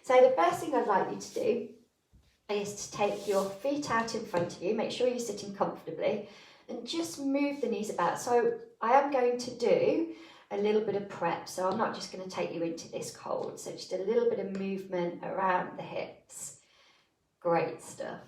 So the first thing I'd like you to do is to take your feet out in front of you, make sure you're sitting comfortably, and just move the knees about. So I am going to do a little bit of prep, so I'm not just going to take you into this cold, so just a little bit of movement around the hips. Great stuff.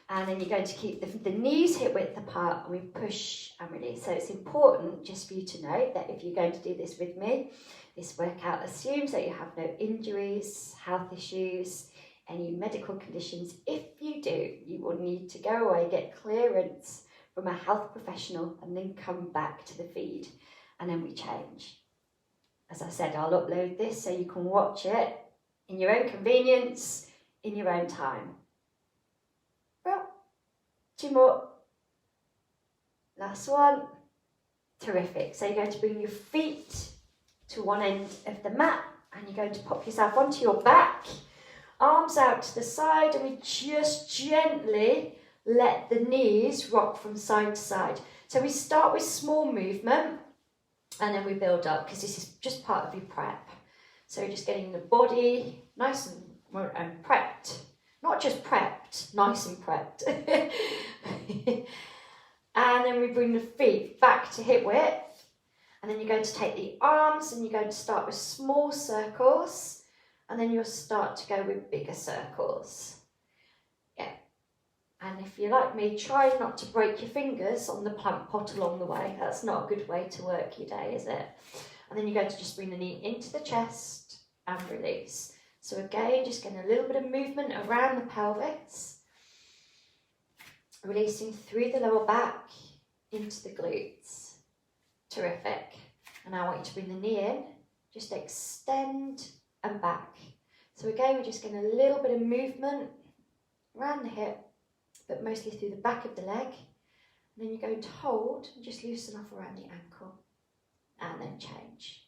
And then you're going to keep the knees hip width apart, and we push and release. So it's important just for you to know that if you're going to do this with me, this workout assumes that you have no injuries, health issues, any medical conditions. If you do, you will need to go away, get clearance from a health professional, and then come back to the feed, and then we change. As I said, I'll upload this so you can watch it in your own convenience, in your own time. Well, 2 more. Last one. Terrific. So you're going to bring your feet to one end of the mat, and you're going to pop yourself onto your back, arms out to the side, and we just gently let the knees rock from side to side. So we start with small movement, and then we build up, because this is just part of your prep. So just getting the body nice and prepped. Not just prepped, nice and prepped. And then we bring the feet back to hip width. And then you're going to take the arms, and you're going to start with small circles. And then you'll start to go with bigger circles. Yeah. And if you're like me, try not to break your fingers on the plant pot along the way. That's not a good way to work your day, is it? And then you're going to just bring the knee into the chest and release. So again, just getting a little bit of movement around the pelvis. Releasing through the lower back into the glutes. Terrific. And now I want you to bring the knee in. Just extend and back. So again, we're just getting a little bit of movement around the hip, but mostly through the back of the leg. And then you're going to hold and just loosen off around the ankle. And then change.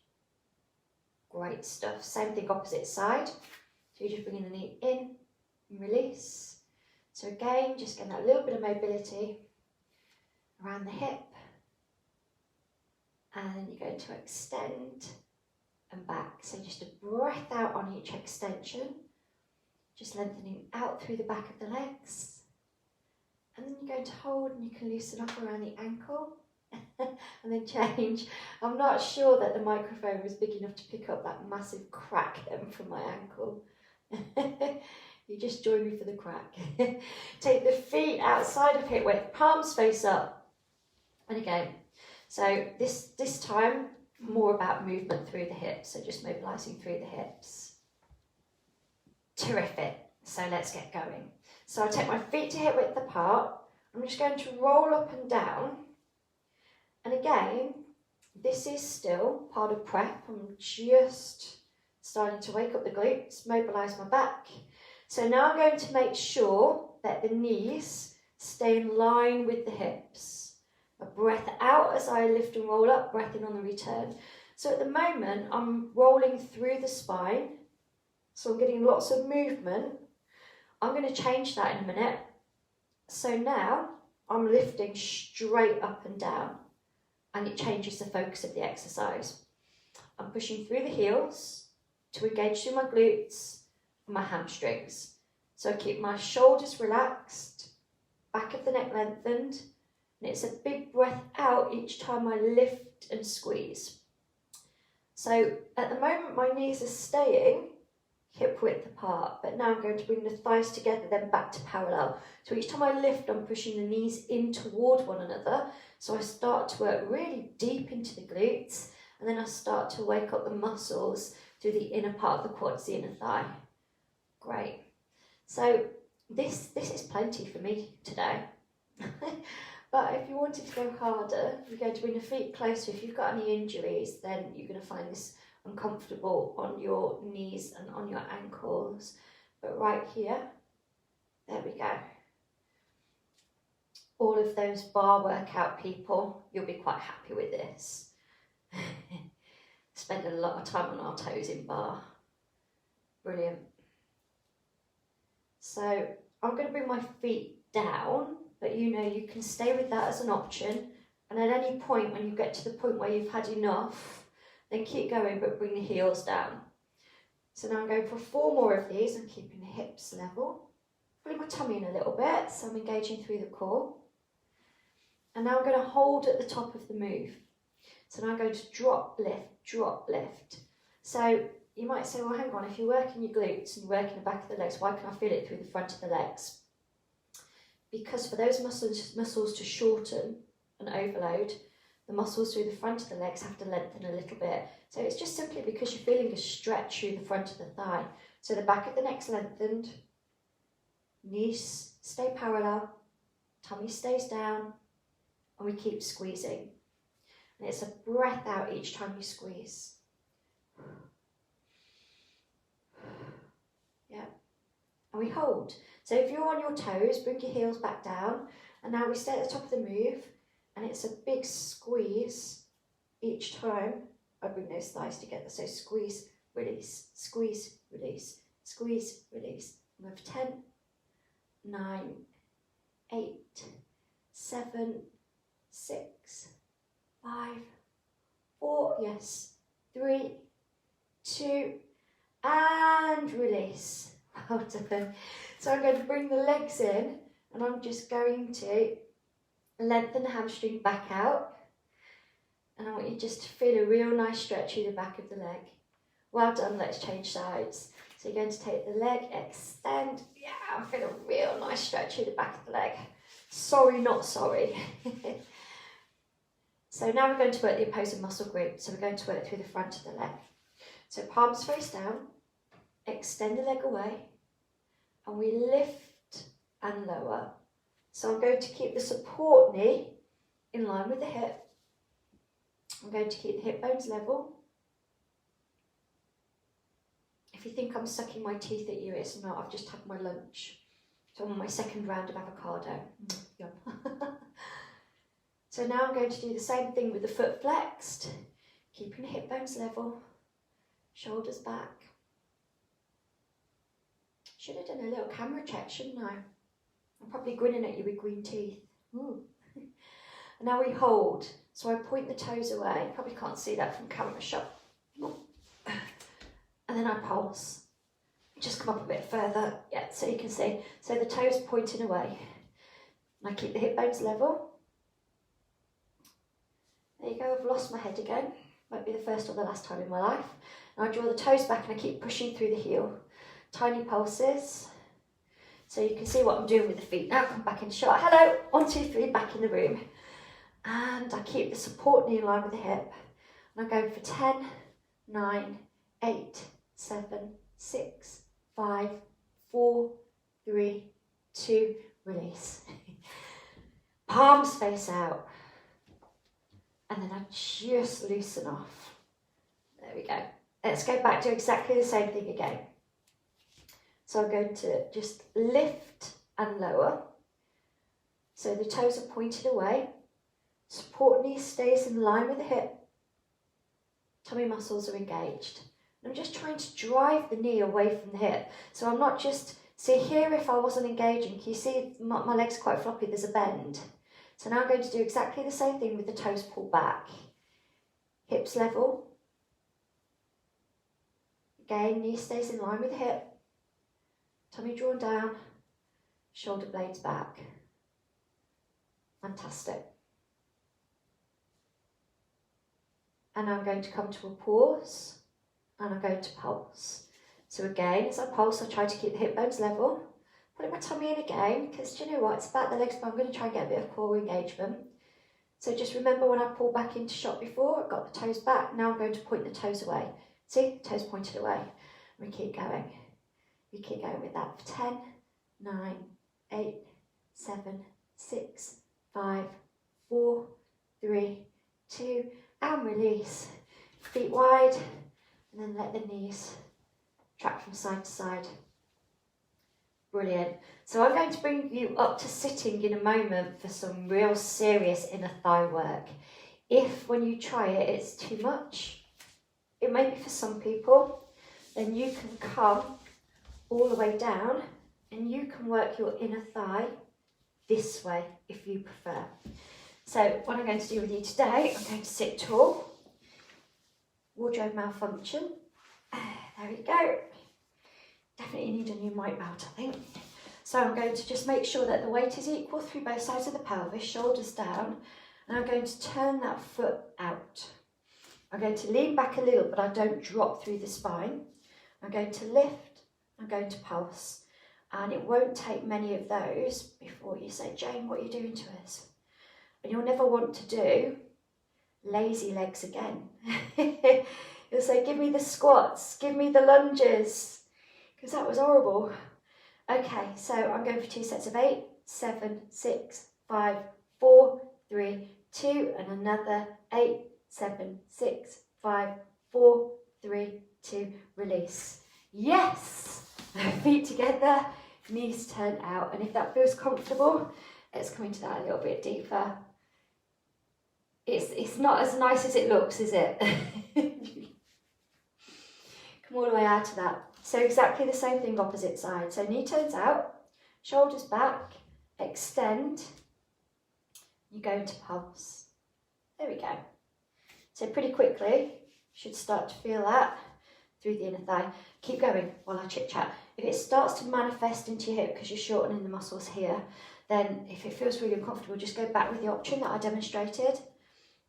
Great stuff. Same thing opposite side. So you're just bringing the knee in and release. So again, just getting that little bit of mobility around the hip. And then you're going to extend and back. So just a breath out on each extension. Just lengthening out through the back of the legs. And then you're going to hold, and you can loosen up around the ankle. And then change. I'm not sure that the microphone was big enough to pick up that massive crack then from my ankle. You just join me for the crack. Take the feet outside of hip width, palms face up. And again, so this time more about movement through the hips, so just mobilising through the hips. Terrific. So let's get going. So I'll take my feet to hip width apart. I'm just going to roll up and down. And again, this is still part of prep. I'm just starting to wake up the glutes, mobilise my back. So now I'm going to make sure that the knees stay in line with the hips. A breath out as I lift and roll up, breath in on the return. So at the moment, I'm rolling through the spine. So I'm getting lots of movement. I'm going to change that in a minute. So now I'm lifting straight up and down. And it changes the focus of the exercise. I'm pushing through the heels to engage through my glutes and my hamstrings. So I keep my shoulders relaxed, back of the neck lengthened, and it's a big breath out each time I lift and squeeze. So at the moment my knees are staying hip width apart, but now I'm going to bring the thighs together, then back to parallel. So each time I lift, I'm pushing the knees in toward one another. So I start to work really deep into the glutes, and then I start to wake up the muscles through the inner part of the quads, the inner thigh. Great. So this is plenty for me today. But if you wanted to go harder, you're going to bring the feet closer. If you've got any injuries, then you're going to find this uncomfortable on your knees and on your ankles. But right here, there we go. All of those bar workout people, you'll be quite happy with this. Spend a lot of time on our toes in bar. Brilliant. So I'm going to bring my feet down, but you know you can stay with that as an option. And at any point when you get to the point where you've had enough, then keep going, but bring the heels down. So now I'm going for 4 more of these. I'm keeping the hips level. Pulling my tummy in a little bit, so I'm engaging through the core. And now I'm going to hold at the top of the move. So now I'm going to drop, lift, drop, lift. So you might say, well, hang on, if you're working your glutes and you're working the back of the legs, why can I feel it through the front of the legs? Because for those muscles to shorten and overload, the muscles through the front of the legs have to lengthen a little bit. So it's just simply because you're feeling a stretch through the front of the thigh. So the back of the neck's lengthened, knees stay parallel, tummy stays down, and we keep squeezing. And it's a breath out each time you squeeze. Yeah. And we hold. So if you're on your toes, bring your heels back down. And now we stay at the top of the move. And it's a big squeeze each time I bring those thighs together. So squeeze, release, squeeze, release, squeeze, release. And with 10, 9, 8, 7, 6, 5, 4, yes, 3, 2, and release. Well done. So I'm going to bring the legs in, and I'm just going to lengthen the hamstring back out. And I want you just to feel a real nice stretch through the back of the leg. Well done, let's change sides. So you're going to take the leg, extend. Yeah, I feel a real nice stretch through the back of the leg. Sorry, not sorry. So now we're going to work the opposing muscle group. So we're going to work through the front of the leg. So palms face down, extend the leg away, and we lift and lower. So I'm going to keep the support knee in line with the hip. I'm going to keep the hip bones level. If you think I'm sucking my teeth at you, it's not. I've just had my lunch. So I'm on my second round of avocado. Yum. So now I'm going to do the same thing with the foot flexed, keeping the hip bones level, shoulders back. Should have done a little camera check, shouldn't I? I'm probably grinning at you with green teeth. Ooh. And now we hold. So I point the toes away. You probably can't see that from camera shot. And then I pulse. Just come up a bit further. Yeah, so you can see. So the toes pointing away. And I keep the hip bones level. There you go, I've lost my head again. Might be the first or the last time in my life. And I draw the toes back and I keep pushing through the heel. Tiny pulses. So you can see what I'm doing with the feet. Now come back in shot. Hello, 1, 2, 3, back in the room. And I keep the support knee in line with the hip. And I'm going for 10, 9, 8, 7, 6, 5, 4, 3, 2, release. Palms face out. And then I just loosen off. There we go. Let's go back to exactly the same thing again. So I'm going to just lift and lower. So the toes are pointed away. Support knee stays in line with the hip. Tummy muscles are engaged. I'm just trying to drive the knee away from the hip. So I'm not just, see here if I wasn't engaging, can you see my legs are quite floppy, there's a bend. So now I'm going to do exactly the same thing with the toes pulled back. Hips level. Again, knee stays in line with the hip. Tummy drawn down. Shoulder blades back. Fantastic. And I'm going to come to a pause. And I'm going to pulse. So again, as I pulse, I try to keep the hip bones level. Putting my tummy in again, because do you know what? It's about the legs, but I'm going to try and get a bit of core engagement. So just remember when I pulled back into shot before, I got the toes back. Now I'm going to point the toes away. See, the toes pointed away. We keep going. We keep going with that for 10, 9, 8, 7, 6, 5, 4, 3, 2, and release. Feet wide, and then let the knees track from side to side. Brilliant. So I'm going to bring you up to sitting in a moment for some real serious inner thigh work. If when you try it, it's too much, it may be for some people, then you can come all the way down and you can work your inner thigh this way if you prefer. So what I'm going to do with you today, I'm going to sit tall, wardrobe malfunction, There we go. Definitely need a new mic belt, I think. So I'm going to just make sure that the weight is equal through both sides of the pelvis, shoulders down, and I'm going to turn that foot out. I'm going to lean back a little, but I don't drop through the spine. I'm going to lift, I'm going to pulse, and it won't take many of those before you say, Jane, what are you doing to us? And you'll never want to do lazy legs again. You'll say, give me the squats, give me the lunges, because that was horrible. Okay, so I'm going for 2 sets of 8, 7, 6, 5, 4, 3, 2, and another 8, 7, 6, 5, 4, 3, 2, release. Yes! Feet together, knees turned out, and if that feels comfortable, let's come into that a little bit deeper. It's not as nice as it looks, is it? Come all the way out of that. So exactly the same thing, opposite side. So knee turns out, shoulders back, extend. You go into pulse. There we go. So pretty quickly, should start to feel that through the inner thigh. Keep going while I chit chat. If it starts to manifest into your hip because you're shortening the muscles here, then if it feels really uncomfortable, just go back with the option that I demonstrated.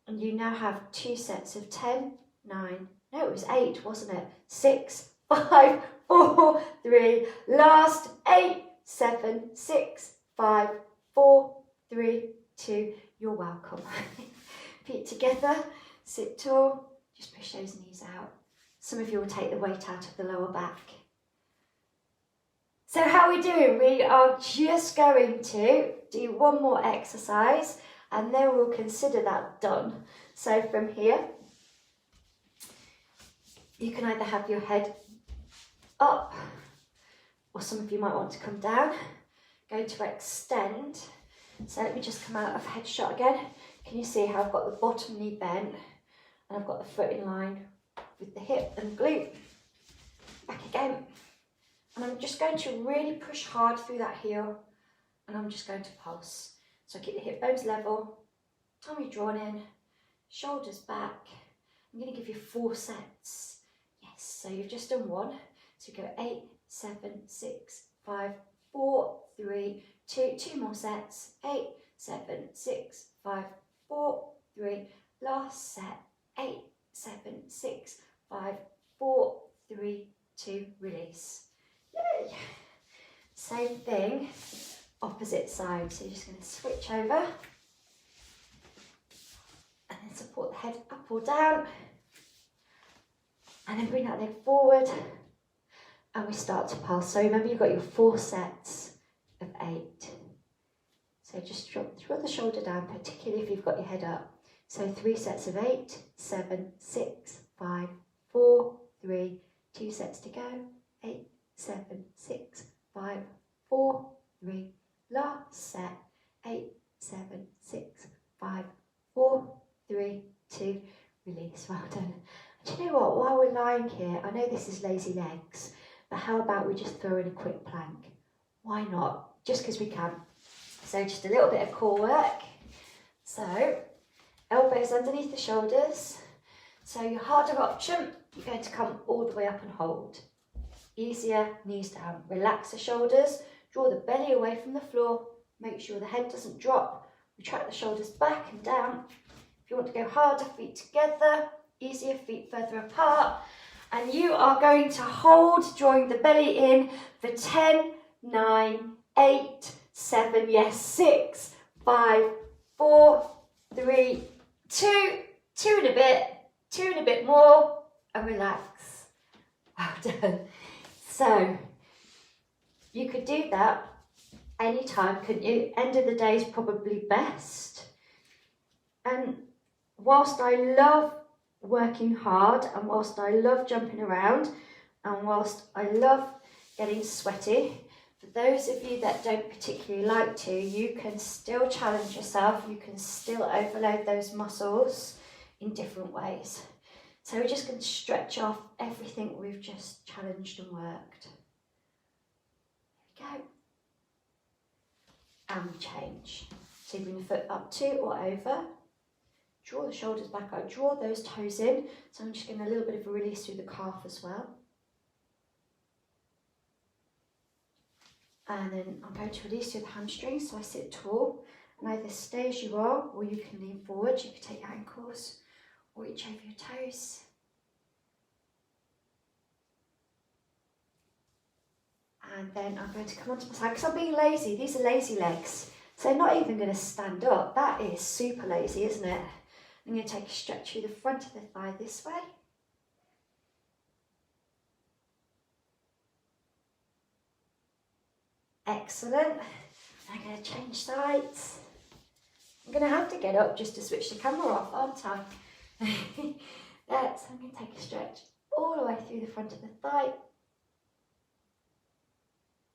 And you now have 2 sets of 10, 9, no, it was 8, wasn't it? 6, 5, 4, 3, last 8, 7, 6, 5, 4, 3, 2, you're welcome. Feet together, sit tall, just push those knees out. Some of you will take the weight out of the lower back. So how are we doing? We are just going to do one more exercise and then we'll consider that done. So from here, you can either have your head up, or some of you might want to come down. Going to extend. So let me just come out of head shot again. Can you see how I've got the bottom knee bent and I've got the foot in line with the hip and glute? Back again. And I'm just going to really push hard through that heel and I'm just going to pulse. So keep the hip bones level, tummy drawn in, shoulders back. I'm going to give you 4 sets. Yes, so you've just done 1. So go 8, 7, 6, 5, 4, 3, 2. 2 more sets. 8, 7, 6, 5, 4, 3. Last set. 8, 7, 6, 5, 4, 3, 2. Release. Yay! Same thing, opposite side. So you're just going to switch over. And then support the head up or down. And then bring that leg forward. And we start to pulse. So remember you've got your 4 sets of 8. So just drop the shoulder down, particularly if you've got your head up. So 3 sets of 8, 7, 6, 5, 4, 3, 2 sets to go. 8, 7, 6, 5, 4, 3. Last set. 8, 7, 6, 5, 4, 3, 2. Release. Well done. Do you know what? While we're lying here, I know this is lazy legs, but how about we just throw in a quick plank? Why not? Just because we can. So just a little bit of core work. So elbows underneath the shoulders. So your harder option, you're going to come all the way up and hold. Easier, knees down. Relax the shoulders, draw the belly away from the floor. Make sure the head doesn't drop. Retract the shoulders back and down. If you want to go harder, feet together. Easier, feet further apart. And you are going to hold, drawing the belly in for 10, 9, 8, 7, yes, 6, 5, 4, 3, 2, 2 and a bit, 2 and a bit more, and relax. Well done. So, you could do that anytime, couldn't you? End of the day is probably best. And whilst I love working hard, and whilst I love jumping around, and whilst I love getting sweaty, for those of you that don't particularly like to, you can still challenge yourself, you can still overload those muscles in different ways. So we're just going to stretch off everything we've just challenged and worked. There we go. And we change. So you bring the foot up to or over. Draw the shoulders back, I draw those toes in, so I'm just getting a little bit of a release through the calf as well. And then I'm going to release through the hamstrings, so I sit tall, and either stay as you are, or you can lean forward. You can take your ankles, or reach over your toes. And then I'm going to come onto my side, because I'm being lazy. These are lazy legs, so they're not even going to stand up. That is super lazy, isn't it? I'm going to take a stretch through the front of the thigh this way. Excellent. I'm going to change sides. I'm going to have to get up just to switch the camera off, aren't I? So I'm going to take a stretch all the way through the front of the thigh.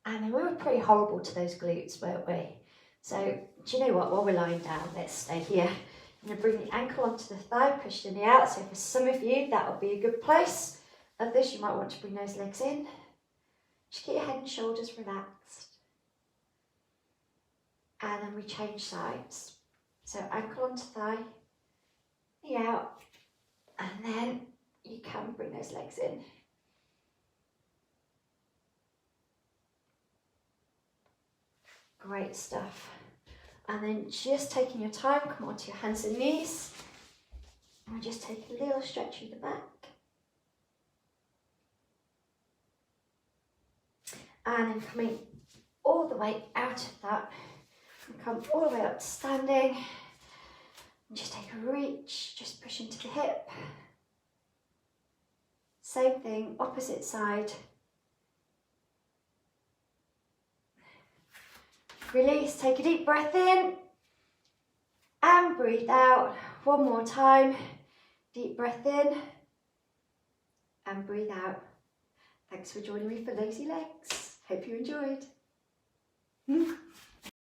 And then we were pretty horrible to those glutes, weren't we? So, do you know what? While we're lying down, let's stay here. I'm going to bring the ankle onto the thigh, push the knee out. So for some of you, that will be a good place. Others, you might want to bring those legs in. Just keep your head and shoulders relaxed. And then we change sides. So ankle onto thigh, knee out, and then you can bring those legs in. Great stuff. And then just taking your time, come onto your hands and knees. And just take a little stretch through the back. And then coming all the way out of that. And come all the way up to standing. And just take a reach, just push into the hip. Same thing, opposite side. Release, take a deep breath in and breathe out. One more time. Deep breath in and breathe out. Thanks for joining me for Lazy Legs. Hope you enjoyed.